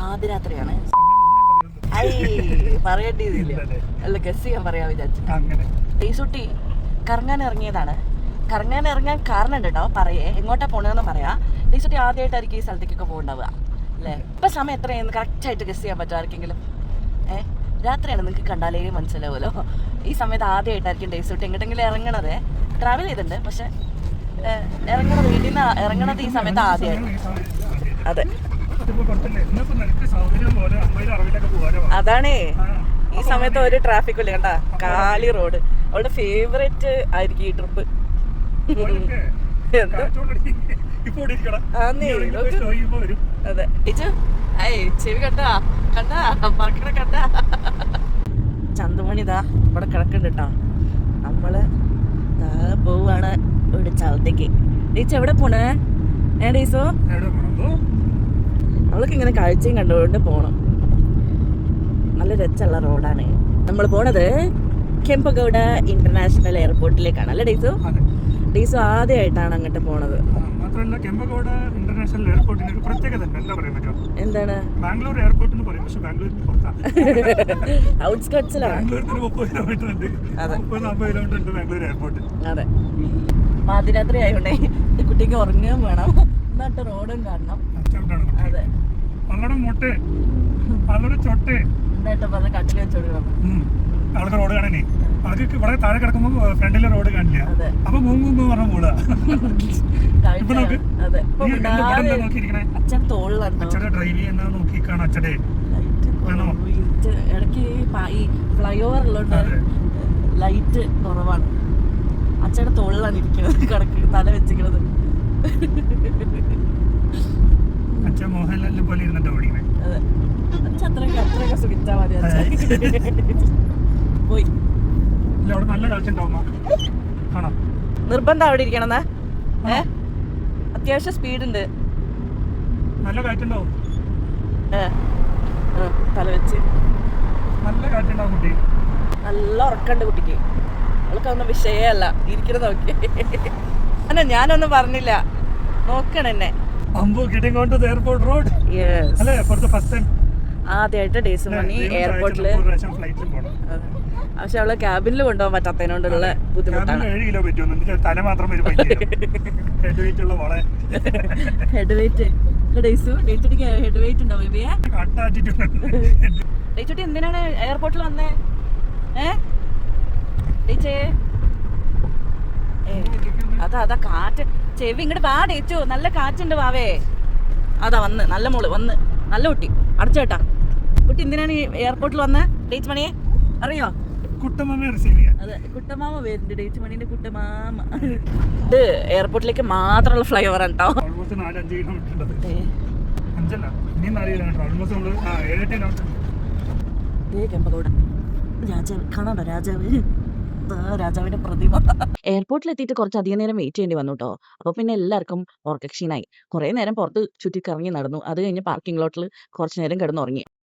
പാതിരാത്രിയാണ്. I പറയേണ്ടിയതില്ല, അല്ല guess ചെയ്യാൻ പറയാൻ വിചാരിച്ചിട്ട്. ടീസുട്ടി കറങ്ങാൻ ഇറങ്ങിയതാണ്. കറങ്ങാൻ ഇറങ്ങാൻ കാരണം ഉണ്ട് കേട്ടോ, പറയേ എങ്ങോട്ടാ പോണെന്ന് പറയാം. ടീസുട്ടി ആദ്യമായിട്ടായിരിക്കും ഈ സ്ഥലത്തേക്കൊക്കെ പോകണ്ടാവുക അല്ലേ? ഇപ്പം സമയം എത്രയാണെന്ന് കറക്റ്റായിട്ട് ഗസ് ചെയ്യാൻ പറ്റുമോ ആർക്കെങ്കിലും? രാത്രിയാണ്, നിങ്ങൾക്ക് കണ്ടാലേ മനസ്സിലാവുമല്ലോ. ഈ സമയത്ത് ആദ്യമായിട്ടായിരിക്കും ടീസുട്ടി എങ്ങോട്ടെങ്കിലും ഇറങ്ങണത്. ട്രാവൽ ചെയ്തിട്ടുണ്ട്, പക്ഷെ ഇറങ്ങണത് വീട്ടിൽ നിന്ന് ഇറങ്ങണത് ഈ സമയത്ത് ആദ്യമായിട്ട്. അതെ, അതാണേ ഈ സമയത്ത് ഒരു ട്രാഫിക് ഇല്ല കണ്ടാ, കാലി റോഡ്. അവളുടെ ഫേവറേറ്റ് ആയിരിക്കും ഈ ട്രിപ്പ്. അതെ ടീച്ചർ, ചെവി കണ്ടാ കണ്ടാ പറക്കണ കണ്ടാ. ചന്തമണിതാ ഇവിടെ കിടക്കുന്നുണ്ട് കേട്ടോ. നമ്മള് പോവാണ് ഒരു സ്ഥലത്തേക്ക്. ടീച്ചർ എവിടെ പോണേ? ടീച്ചോ അവൾക്ക് ഇങ്ങനെ കാഴ്ചയും കണ്ടുകൊണ്ട് പോണം. നല്ല രസമുള്ള റോഡാണ്. നമ്മൾ പോണത് കെമ്പഗൌഡ ഇന്റർനാഷണൽ എയർപോർട്ടിലേക്കാണ് അല്ലേ ഡീസു? ഡീസു ആദ്യമായിട്ടാണ് അങ്ങോട്ട് പോണത്. മാത്രമല്ല കെമ്പഗൌഡ ഇന്റർനാഷണൽ എയർപോർട്ടിന് ഒരു പ്രത്യേകത എന്താ പറയാൻ പറ്റുമോ? എന്താണ്? ബാംഗ്ലൂർ എയർപോർട്ട് എന്ന് പറയും, പക്ഷെ ബാംഗ്ലൂരിന് പുറത്താണ്. ഔട്ട്സ്കർട്സിലാണ്. ബാംഗ്ലൂരിന് 30 കിലോമീറ്റർ ഉണ്ട്, 30-40 കിലോമീറ്റർ ഉണ്ട് ബാംഗ്ലൂർ എയർപോർട്ട്. അതെ, പാതിരാത്രി ആയോണ്ടേ കുട്ടിക്ക് ഉറങ്ങുകയും വേണം, എന്നിട്ട് റോഡും കാണണം. അതെ, അവളുടെ മൊട്ടെ അവളുടെ ചൊട്ടെ എന്നിട്ട് പറഞ്ഞ കട്ടിൽ വെച്ച് കൊടുക്കണം. അവൾക്ക് റോഡ് കാണാനേ, അവൾക്ക് ഇവിടെ താഴെ കിടക്കുമ്പോ ഫ്രണ്ടിലെ റോഡ് കാണില്ല. അപ്പൊ മൂന്ന് പറഞ്ഞ മൂടാ. അച്ഛൻ തോളിലാണ് അച്ഛടെ ഡ്രൈവ് ചെയ്യുന്ന നോക്കിക്കാണ് അച്ഛടെ ഇടയ്ക്ക് ഈ ഫ്ലൈ ഓവർ ഉള്ളതുകൊണ്ട് ലൈറ്റ് കുറവാണ്. അച്ഛയുടെ തോളിലാണ് ഇരിക്കുന്നത്, കിടക്ക് തല വെച്ചിരിക്കുന്നത്. അച്ഛൻ മോഹൻലാലിനെ പോലെ ഇരുന്നിട്ട് ഓടിക്കണേ. അതെ, അച്ഛൻ അത്രയൊക്കെ സുഖിച്ചാ മതി. അച്ഛൻ പോയി. അവിടെ നല്ല കാഴ്ച ഉണ്ടാവുന്ന കാണാം. നിർബന്ധം അവിടെ ഇരിക്കണമെന്നാ? അത്യാവശ്യം സ്പീഡ് ഉണ്ട്, നല്ല കാറ്റുണ്ടാവും. തല വെച്ച് നല്ല കാറ്റുണ്ടാവും കുട്ടി. നല്ല ഉറക്കണ്ട് കുട്ടിക്ക്. അവൾക്കൊന്നും വിഷയമല്ല ഇരിക്കുന്നത് നോക്കി. അല്ല ഞാനൊന്നും പറഞ്ഞില്ല, നോക്കണെന്നെ. ആദ്യമായിട്ട് ഡേയ്സ് മണി എയർപോർട്ടില്. പക്ഷെ അവളെ ക്യാബിനിൽ കൊണ്ടുപോകാൻ പറ്റാത്തതിനോണ്ടുള്ള ബുദ്ധിമുട്ടാണ്. ഹെഡ് വെയിറ്റ് ഹെഡ് വെയിറ്റ് ഉണ്ടോ ബേബിയെ? ഡേച്ചുട്ടി എന്തിനാണ് എയർപോർട്ടിൽ വന്നേ? ഡേച്ചേ അതാ കാറ്റ്. ചെവി ഇങ്ങോട്ട് വാ ഡേച്ചു, നല്ല കാറ്റുണ്ട് വാവേ. അതാ വന്ന് നല്ല മോള് വന്ന്, നല്ല കുട്ടി. അടച്ചേട്ടാ കുട്ടി എന്തിനാണ് എയർപോർട്ടിൽ വന്നേ? ഡേച്ച് മണിയെ അറിയോ? അതെ, കുട്ടമാമ വരുന്നുണ്ട്, ഡേച്ച് മണിന്റെ കുട്ടമാമ. ഇത് എയർപോർട്ടിലേക്ക് മാത്രമുള്ള ഫ്ലൈ ഓവർ ആണ് കേട്ടോ. കെമ്പഗൌഡ രാജാവ് കാണാണ്ടോ? രാജാവിന്റെ പ്രതിമ. എയർപോർട്ടിൽ എത്തിയിട്ട് കുറച്ചധികം നേരം വെയിറ്റ് ചെയ്യേണ്ടി വന്നു കേട്ടോ. അപ്പൊ പിന്നെ എല്ലാവർക്കും ഉറക്കക്ഷീണായി. കുറെ നേരം പുറത്ത് ചുറ്റിക്കറങ്ങി നടന്നു. അത് കഴിഞ്ഞ് പാർക്കിംഗ് ലോട്ടിൽ കുറച്ചു നേരം കിടന്നുറങ്ങി.